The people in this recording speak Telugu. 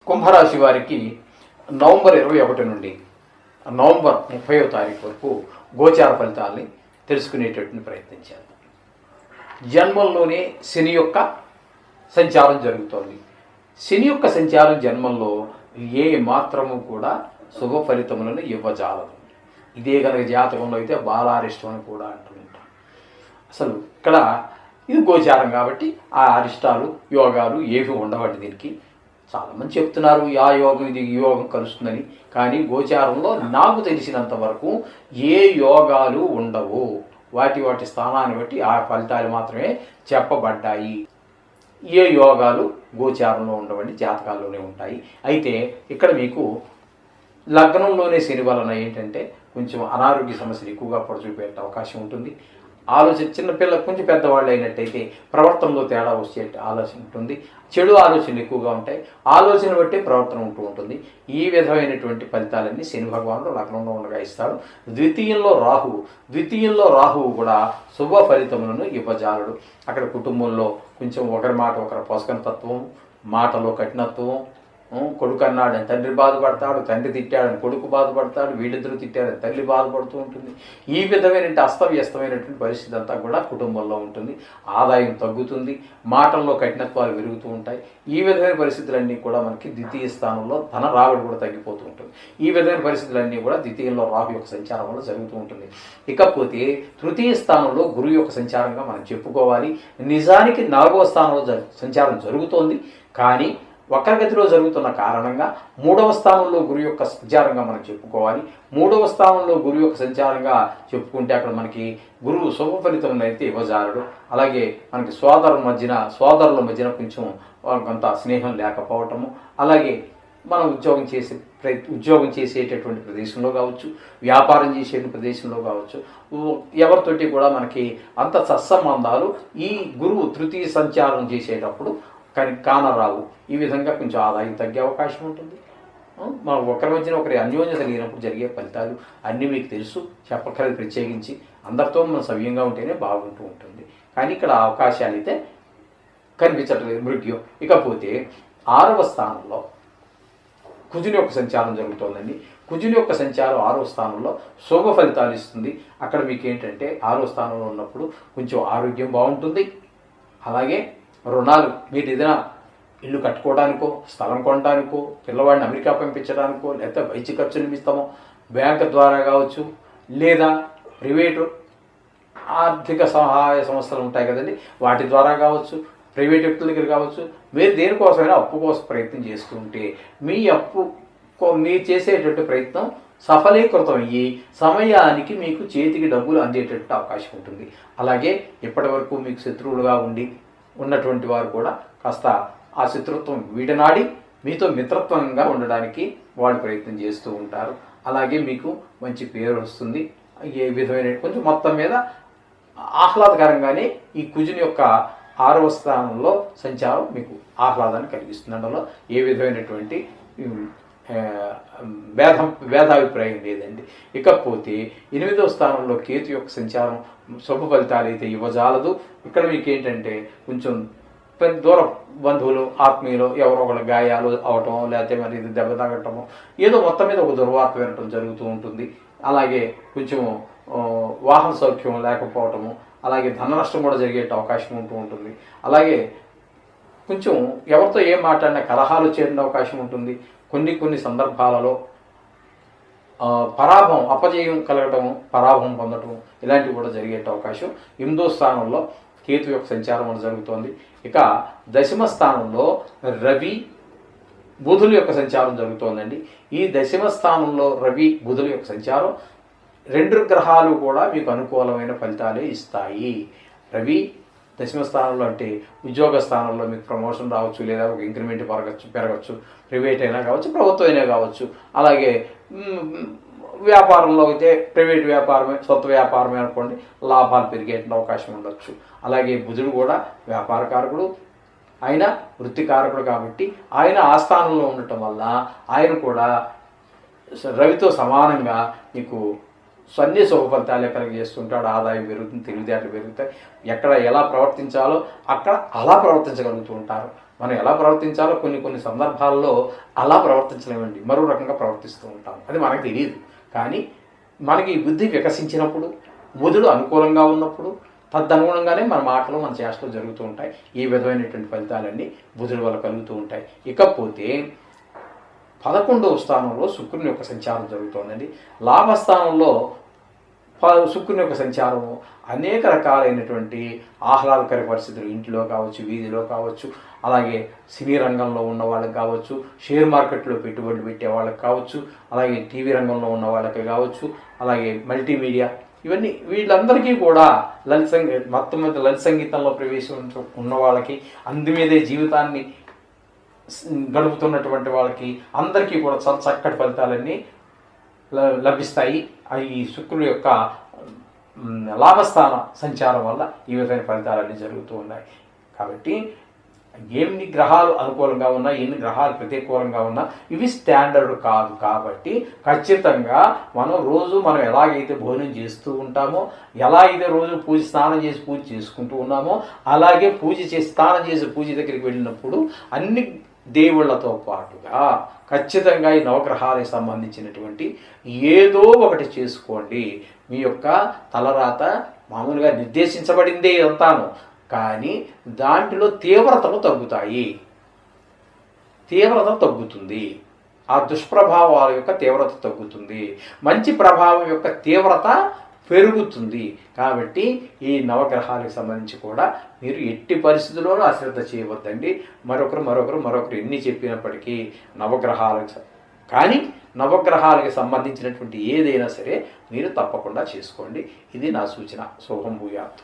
కుంభరాశి వారికి నవంబర్ 21 నుండి నవంబర్ 30వ తారీఖు వరకు గోచార ఫలితాలని తెలుసుకునేటటువంటి ప్రయత్నం చేద్దాం. జన్మంలోనే శని యొక్క సంచారం జరుగుతోంది. శని యొక్క సంచారం జన్మంలో ఏ మాత్రము కూడా శుభ ఫలితములను ఇవ్వజాలదు. ఇదే కనుక జాతకంలో అయితే బాలారిష్టం అని కూడా అంటూ ఉంటాం. అసలు ఇక్కడ ఇది గోచారం కాబట్టి ఆ అరిష్టాలు యోగాలు ఏవి ఉండవండి. దీనికి చాలామంది చెప్తున్నారు ఆ యోగం ఇది ఈ యోగం కలుస్తుందని, కానీ గోచారంలో నాకు తెలిసినంత వరకు ఏ యోగాలు ఉండవు. వాటి స్థానాన్ని బట్టి ఆ ఫలితాలు మాత్రమే చెప్పబడ్డాయి. ఏ యోగాలు గోచారంలో ఉండవండి, జాతకాల్లోనే ఉంటాయి. అయితే ఇక్కడ మీకు లగ్నంలోనే శని వలన ఏంటంటే కొంచెం అనారోగ్య సమస్యలు ఎక్కువగా పొడచూపే అవకాశం ఉంటుంది. చిన్నపిల్ల కొంచెం పెద్దవాళ్ళు అయినట్టయితే ప్రవర్తనలో తేడా వచ్చే ఆలోచన ఉంటుంది. చెడు ఆలోచనలు ఎక్కువగా ఉంటాయి. ఆలోచన బట్టి ప్రవర్తన ఉంటూ ఉంటుంది. ఈ విధమైనటువంటి ఫలితాలన్నీ శని భగవానుడు లగ్నంలో ఉండగా ఇస్తాడు. ద్వితీయంలో రాహువు కూడా శుభ ఫలితములను ఇవ్వజాలడు. అక్కడ కుటుంబంలో కొంచెం ఒకరి మాట ఒకరి పోషకన తత్వం, మాటలో కఠినత్వం, కొడుకు అన్నాడని తండ్రి బాధపడతాడు, తండ్రి తిట్టాడని కొడుకు బాధపడతాడు, వీళ్ళిద్దరూ తిట్టాడని తల్లి బాధపడుతూ ఉంటుంది. ఈ విధమైన అస్తవ్యస్తమైనటువంటి పరిస్థితి అంతా కూడా కుటుంబంలో ఉంటుంది. ఆదాయం తగ్గుతుంది, మాటల్లో కఠినత్వాలు పెరుగుతూ ఉంటాయి. ఈ విధమైన పరిస్థితులన్నీ కూడా మనకి ద్వితీయ స్థానంలో ధన రాబడి కూడా తగ్గిపోతూ ఉంటుంది. ఈ విధమైన పరిస్థితులన్నీ కూడా ద్వితీయంలో రాహు యొక్క సంచారం వల్ల జరుగుతూ ఉంటుంది. ఇకపోతే తృతీయ స్థానంలో గురువు యొక్క సంచారంగా మనం చెప్పుకోవాలి. నిజానికి 4వ స్థానంలో సంచారం జరుగుతోంది, కానీ వక్రగతిలో జరుగుతున్న కారణంగా 3వ స్థానంలో గురు యొక్క సంచారంగా మనం చెప్పుకోవాలి. 3వ స్థానంలో గురు యొక్క సంచారంగా చెప్పుకుంటే అక్కడ మనకి గురువు శుభ ఫలితం అయితే ఇవ్వజాలడు. అలాగే మనకి సోదరుల మధ్యన కొంచెం కొంత స్నేహం లేకపోవటము, అలాగే మనం ఉద్యోగం చేసేటటువంటి ప్రదేశంలో కావచ్చు, వ్యాపారం చేసే ప్రదేశంలో కావచ్చు, ఎవరితోటి కూడా మనకి అంత సత్సంబంధాలు ఈ గురువు తృతీయ సంచారం చేసేటప్పుడు కానరావు. ఈ విధంగా కొంచెం ఆదాయం తగ్గే అవకాశం ఉంటుంది. మనం ఒకరి మధ్యన ఒకరి అన్యోన్యత లేనప్పుడు జరిగే ఫలితాలు అన్నీ మీకు తెలుసు, చెప్పక్కర్లేదు ప్రత్యేకించి. అందరితో మనం సవ్యంగా ఉంటేనే బాగుంటూ ఉంటుంది. కానీ ఇక్కడ అవకాశాలు అయితే కనిపించట్లేదు, మృగ్యం. ఇకపోతే 6వ స్థానంలో కుజుని యొక్క సంచారం జరుగుతోందండి. కుజుని యొక్క సంచారం 6వ స్థానంలో శుభ ఫలితాలు ఇస్తుంది. అక్కడ మీకు ఏంటంటే 6వ స్థానంలో ఉన్నప్పుడు కొంచెం ఆరోగ్యం బాగుంటుంది. అలాగే రుణాలు, మీరు ఏదైనా ఇల్లు కట్టుకోవడానికో, స్థలం కొనడానికో, పిల్లవాడిని అమెరికా పంపించడానికో, లేకపోతే వైద్య ఖర్చు నిమిత్తమో బ్యాంకు ద్వారా కావచ్చు, లేదా ప్రైవేటు ఆర్థిక సహాయ సంస్థలు ఉంటాయి కదండి, వాటి ద్వారా కావచ్చు, ప్రైవేట్ వ్యక్తుల దగ్గర కావచ్చు, మీరు దేనికోసమైనా అప్పు కోసం ప్రయత్నం చేస్తుంటే మీరు చేసేటువంటి ప్రయత్నం సఫలీకృతం అయ్యి సమయానికి మీకు చేతికి డబ్బులు అందేటట్టు అవకాశం ఉంటుంది. అలాగే ఇప్పటి వరకు మీకు శత్రువులుగా ఉన్నటువంటి వారు కూడా కాస్త ఆ శత్రుత్వం వీడనాడి మీతో మిత్రత్వంగా ఉండడానికి వాళ్ళు ప్రయత్నం చేస్తూ ఉంటారు. అలాగే మీకు మంచి పేరు వస్తుంది. ఏ విధమైన కొంచెం మొత్తం మీద ఆహ్లాదకరంగానే ఈ కుజుని యొక్క 6వ స్థానంలో సంచారం మీకు ఆహ్లాదాన్ని కలిగిస్తుంది. అందులో ఏ విధమైనటువంటి భేదాభిప్రాయం లేదండి. ఇకపోతే 8వ స్థానంలో కేతు యొక్క సంచారం శుభ ఫలితాలు అయితే ఇవ్వజాలదు. ఇక్కడ మీకు ఏంటంటే కొంచెం దూర బంధువులు, ఆత్మీయులు ఎవరో ఒకళ్ళు గాయాలు అవటం, లేకపోతే మరి ఇది దెబ్బ తగ్గటము, ఏదో మొత్తం మీద ఒక దుర్వార్త వినటం జరుగుతూ ఉంటుంది. అలాగే కొంచెం వాహన సౌఖ్యం లేకపోవటము, అలాగే ధన నష్టం కూడా జరిగే అవకాశం ఉంటూ ఉంటుంది. అలాగే కొంచెం ఎవరితో ఏం మాట్లాడినా కలహాలు చేరిన అవకాశం ఉంటుంది. కొన్ని సందర్భాలలో అపజయం కలగటము, పరాభవం పొందటము ఇలాంటివి కూడా జరిగే అవకాశం 8వ స్థానంలో కేతు యొక్క సంచారం జరుగుతోంది. ఇక 10వ స్థానంలో రవి బుధుల యొక్క సంచారం జరుగుతోందండి. ఈ 10వ స్థానంలో రవి బుధుల యొక్క సంచారం 2 గ్రహాలు కూడా మీకు అనుకూలమైన ఫలితాలే ఇస్తాయి. రవి 10వ స్థానంలో అంటే ఉద్యోగ స్థానంలో మీకు ప్రమోషన్ రావచ్చు, లేదా ఒక ఇంక్రిమెంట్ పెరగచ్చు, ప్రైవేట్ అయినా కావచ్చు, ప్రభుత్వం అయినా కావచ్చు. అలాగే వ్యాపారంలో అయితే ప్రైవేట్ వ్యాపారమే, సొంత వ్యాపారమే అనుకోండి, లాభాలు పెరిగే అవకాశం ఉండొచ్చు. అలాగే బుధుడు కూడా వ్యాపారకారకుడు, ఆయన వృత్తికారకుడు కాబట్టి ఆయన ఆ స్థానంలో ఉండటం వల్ల ఆయన కూడా రవితో సమానంగా మీకు అన్ని శుభ ఫలితాలే కలిగజేస్తుంటాడు. ఆదాయం పెరుగుతుంది, తెలివితేటలు పెరుగుతాయి. ఎక్కడ ఎలా ప్రవర్తించాలో అక్కడ అలా ప్రవర్తించగలుగుతూ ఉంటారు. మనం ఎలా ప్రవర్తించాలో కొన్ని సందర్భాల్లో అలా ప్రవర్తించలేమండి, మరో రకంగా ప్రవర్తిస్తూ ఉంటాం. అది మనకు తెలియదు. కానీ మనకి బుద్ధి వికసించినప్పుడు, బుధుడు అనుకూలంగా ఉన్నప్పుడు తదనుగుణంగానే మన మాటలు మన చేష్టలు జరుగుతూ ఉంటాయి. ఈ విధమైనటువంటి ఫలితాలన్నీ బుధుడి వల్ల కలుగుతూ ఉంటాయి. ఇకపోతే 11వ స్థానంలో శుక్రుని యొక్క సంచారం జరుగుతోందండి. లాభస్థానంలో శుక్రుని యొక్క సంచారము అనేక రకాలైనటువంటి ఆహ్లాదకర పరిస్థితులు ఇంటిలో కావచ్చు, వీధిలో కావచ్చు, అలాగే సినీ రంగంలో ఉన్న వాళ్ళకి కావచ్చు, షేర్ మార్కెట్లో పెట్టుబడులు పెట్టే వాళ్ళకి కావచ్చు, అలాగే టీవీ రంగంలో ఉన్న వాళ్ళకి కావచ్చు, అలాగే మల్టీమీడియా, ఇవన్నీ వీళ్ళందరికీ కూడా మొత్తం మీద లలిత సంగీతంలో ప్రవేశం ఉన్న వాళ్ళకి, అందుమీదే జీవితాన్ని గడుపుతున్నటువంటి వాళ్ళకి అందరికీ కూడా చాలా చక్కటి ఫలితాలన్నీ లభిస్తాయి. ఈ శుక్రుడు యొక్క లాభస్థాన సంచారం వల్ల ఈ విధమైన ఫలితాలన్నీ జరుగుతూ ఉన్నాయి. కాబట్టి ఎన్ని గ్రహాలు అనుకూలంగా ఉన్నా, ఎన్ని గ్రహాలు ప్రతికూలంగా ఉన్నా ఇవి స్టాండర్డ్ కాదు. కాబట్టి ఖచ్చితంగా మనం ఎలాగైతే భోజనం చేస్తూ ఉంటామో, ఎలా అయితే రోజు స్నానం చేసి పూజ చేసుకుంటూ ఉన్నామో, అలాగే స్నానం చేసి పూజ దగ్గరికి వెళ్ళినప్పుడు అన్ని దేవుళ్లతో పాటుగా ఖచ్చితంగా ఈ నవగ్రహాలకు సంబంధించినటువంటి ఏదో ఒకటి చేసుకోండి. మీ యొక్క తలరాత మామూలుగా నిర్దేశించబడిందే అంతాను, కానీ దాంట్లో తీవ్రతలు తగ్గుతుంది. ఆ దుష్ప్రభావాల యొక్క తీవ్రత తగ్గుతుంది, మంచి ప్రభావం యొక్క తీవ్రత పెరుగుతుంది. కాబట్టి ఈ నవగ్రహాలకు సంబంధించి కూడా మీరు ఎట్టి పరిస్థితుల్లోనూ అశ్రద్ధ చేయవద్దండి. మరొకరు ఎన్ని చెప్పినప్పటికీ నవగ్రహాలకు సంబంధించినటువంటి ఏదైనా సరే మీరు తప్పకుండా చేసుకోండి. ఇది నా సూచన. శుభం భూయాత్.